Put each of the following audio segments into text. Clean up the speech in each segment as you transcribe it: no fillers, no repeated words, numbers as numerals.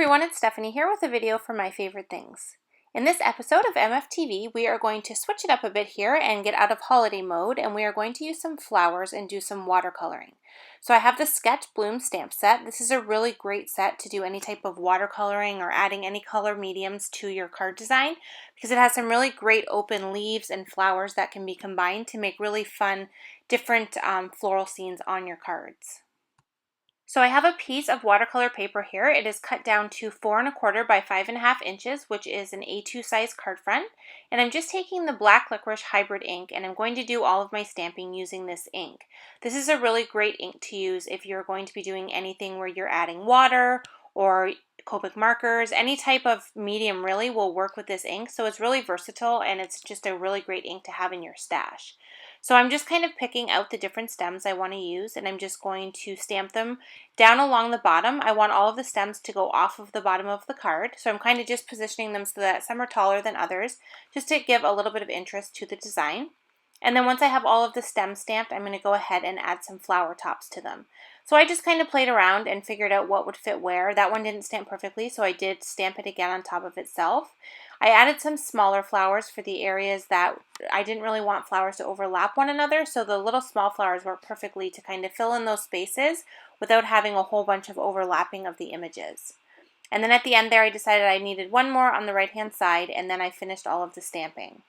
everyone, it's Stephanie here with a video for my favorite things. In this episode of MFTv, we are going to switch it up a bit here and get out of holiday mode, and we are going to use some flowers and do some watercoloring. So I have the Sketch Bloom stamp set. This is a really great set to do any type of watercoloring or adding any color mediums to your card design because it has some really great open leaves and flowers that can be combined to make really fun, different floral scenes on your cards. So I have a piece of watercolor paper here. It is cut down to 4 1/4 by 5.5 inches, which is an A2 size card front. And I'm just taking the black licorice hybrid ink and I'm going to do all of my stamping using this ink. This is a really great ink to use if you're going to be doing anything where you're adding water or Copic markers. Any type of medium really will work with this ink. So it's really versatile and it's just a really great ink to have in your stash. So I'm just kind of picking out the different stems I want to use and I'm just going to stamp them down along the bottom. I want all of the stems to go off of the bottom of the card. So I'm kind of just positioning them so that some are taller than others just to give a little bit of interest to the design. And then once I have all of the stems stamped, I'm going to go ahead and add some flower tops to them. So I just kind of played around and figured out what would fit where. That one didn't stamp perfectly, so I did stamp it again on top of itself. I added some smaller flowers for the areas that I didn't really want flowers to overlap one another, so the little small flowers work perfectly to kind of fill in those spaces without having a whole bunch of overlapping of the images. And then at the end there, I decided I needed one more on the right-hand side, and then I finished all of the stamping.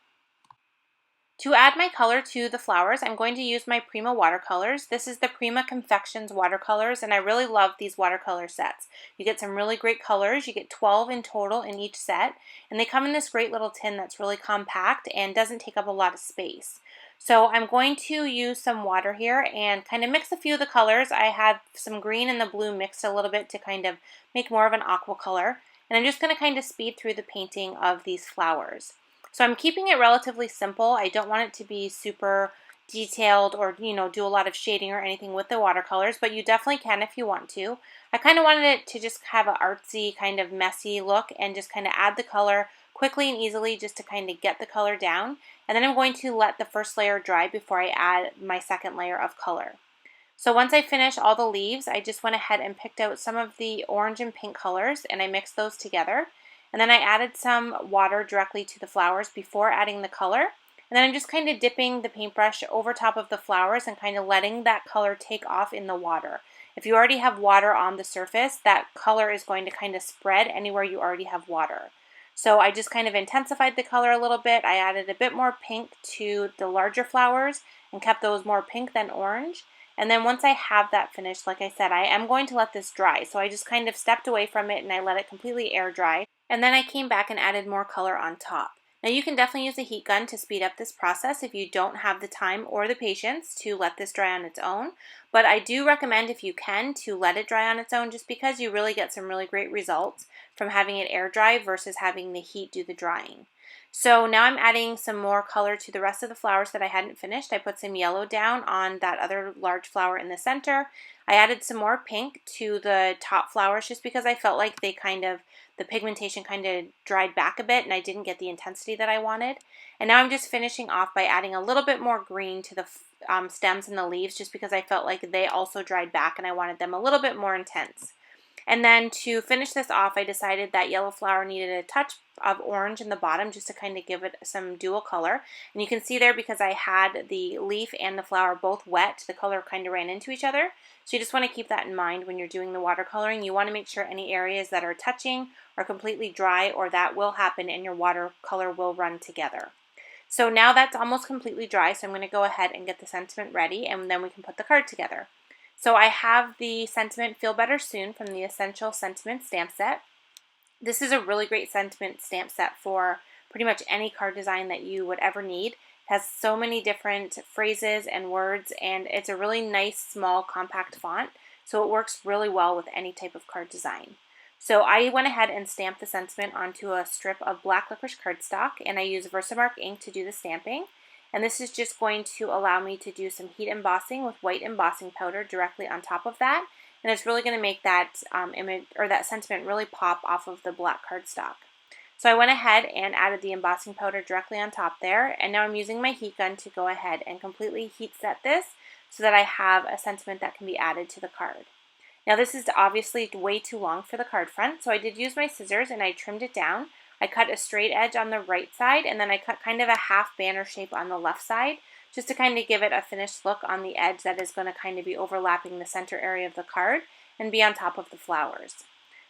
To add my color to the flowers, I'm going to use my Prima watercolors. This is the Prima Confections watercolors, and I really love these watercolor sets. You get some really great colors. You get 12 in total in each set, and they come in this great little tin that's really compact and doesn't take up a lot of space. So I'm going to use some water here and kind of mix a few of the colors. I had some green and the blue mixed a little bit to kind of make more of an aqua color, and I'm just going to kind of speed through the painting of these flowers. So I'm keeping it relatively simple. I don't want it to be super detailed or, do a lot of shading or anything with the watercolors, but you definitely can if you want to. I kind of wanted it to just have an artsy, kind of messy look and just kind of add the color quickly and easily just to kind of get the color down. And then I'm going to let the first layer dry before I add my second layer of color. So once I finish all the leaves, I just went ahead and picked out some of the orange and pink colors and I mixed those together. And then I added some water directly to the flowers before adding the color. And then I'm just kind of dipping the paintbrush over top of the flowers and kind of letting that color take off in the water. If you already have water on the surface, that color is going to kind of spread anywhere you already have water. So I just kind of intensified the color a little bit. I added a bit more pink to the larger flowers and kept those more pink than orange. And then once I have that finished, like I said, I am going to let this dry. So I just kind of stepped away from it and I let it completely air dry. And then I came back and added more color on top. Now you can definitely use a heat gun to speed up this process if you don't have the time or the patience to let this dry on its own. But I do recommend, if you can, to let it dry on its own just because you really get some really great results from having it air dry versus having the heat do the drying. So now I'm adding some more color to the rest of the flowers that I hadn't finished. I put some yellow down on that other large flower in the center. I added some more pink to the top flowers just because I felt like the pigmentation kind of dried back a bit and I didn't get the intensity that I wanted. And now I'm just finishing off by adding a little bit more green to the stems and the leaves just because I felt like they also dried back and I wanted them a little bit more intense. And then to finish this off, I decided that yellow flower needed a touch of orange in the bottom just to kind of give it some dual color. And you can see there because I had the leaf and the flower both wet, the color kind of ran into each other. So you just want to keep that in mind when you're doing the watercoloring. You want to make sure any areas that are touching are completely dry, or that will happen and your watercolor will run together. So now that's almost completely dry, so I'm going to go ahead and get the sentiment ready and then we can put the card together. So I have the sentiment Feel Better Soon from the Essential Sentiment Stamp Set. This is a really great sentiment stamp set for pretty much any card design that you would ever need. It has so many different phrases and words, and it's a really nice, small, compact font, so it works really well with any type of card design. So I went ahead and stamped the sentiment onto a strip of black licorice cardstock, and I used Versamark ink to do the stamping. And this is just going to allow me to do some heat embossing with white embossing powder directly on top of that. And it's really going to make that image or that sentiment really pop off of the black cardstock. So I went ahead and added the embossing powder directly on top there. And now I'm using my heat gun to go ahead and completely heat set this so that I have a sentiment that can be added to the card. Now this is obviously way too long for the card front, so I did use my scissors and I trimmed it down. I cut a straight edge on the right side, and then I cut kind of a half banner shape on the left side, just to kind of give it a finished look on the edge that is going to kind of be overlapping the center area of the card and be on top of the flowers.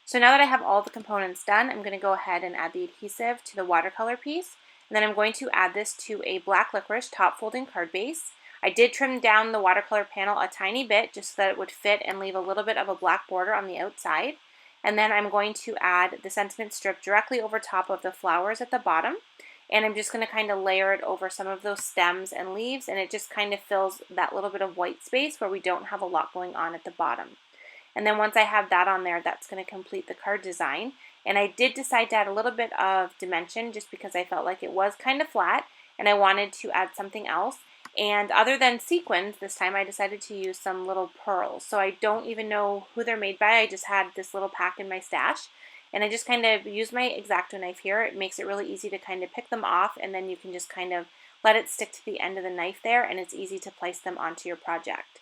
So now that I have all the components done, I'm going to go ahead and add the adhesive to the watercolor piece, and then I'm going to add this to a black licorice top folding card base. I did trim down the watercolor panel a tiny bit just so that it would fit and leave a little bit of a black border on the outside. And then I'm going to add the sentiment strip directly over top of the flowers at the bottom. And I'm just going to kind of layer it over some of those stems and leaves, and it just kind of fills that little bit of white space where we don't have a lot going on at the bottom. And then once I have that on there, that's going to complete the card design. And I did decide to add a little bit of dimension just because I felt like it was kind of flat and I wanted to add something else. And other than sequins, this time I decided to use some little pearls. So I don't even know who they're made by. I just had this little pack in my stash. And I just kind of used my X-Acto knife here. It makes it really easy to kind of pick them off, and then you can just kind of let it stick to the end of the knife there, and it's easy to place them onto your project.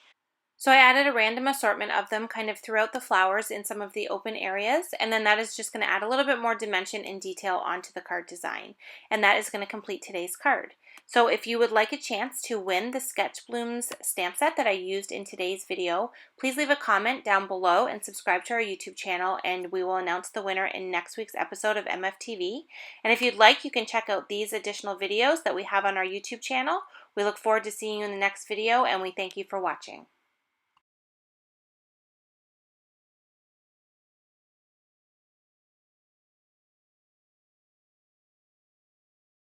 So I added a random assortment of them kind of throughout the flowers in some of the open areas, and then that is just going to add a little bit more dimension and detail onto the card design. And that is going to complete today's card. So if you would like a chance to win the Sketch Blooms stamp set that I used in today's video, please leave a comment down below and subscribe to our YouTube channel, and we will announce the winner in next week's episode of MFTv. And if you'd like, you can check out these additional videos that we have on our YouTube channel. We look forward to seeing you in the next video, and we thank you for watching.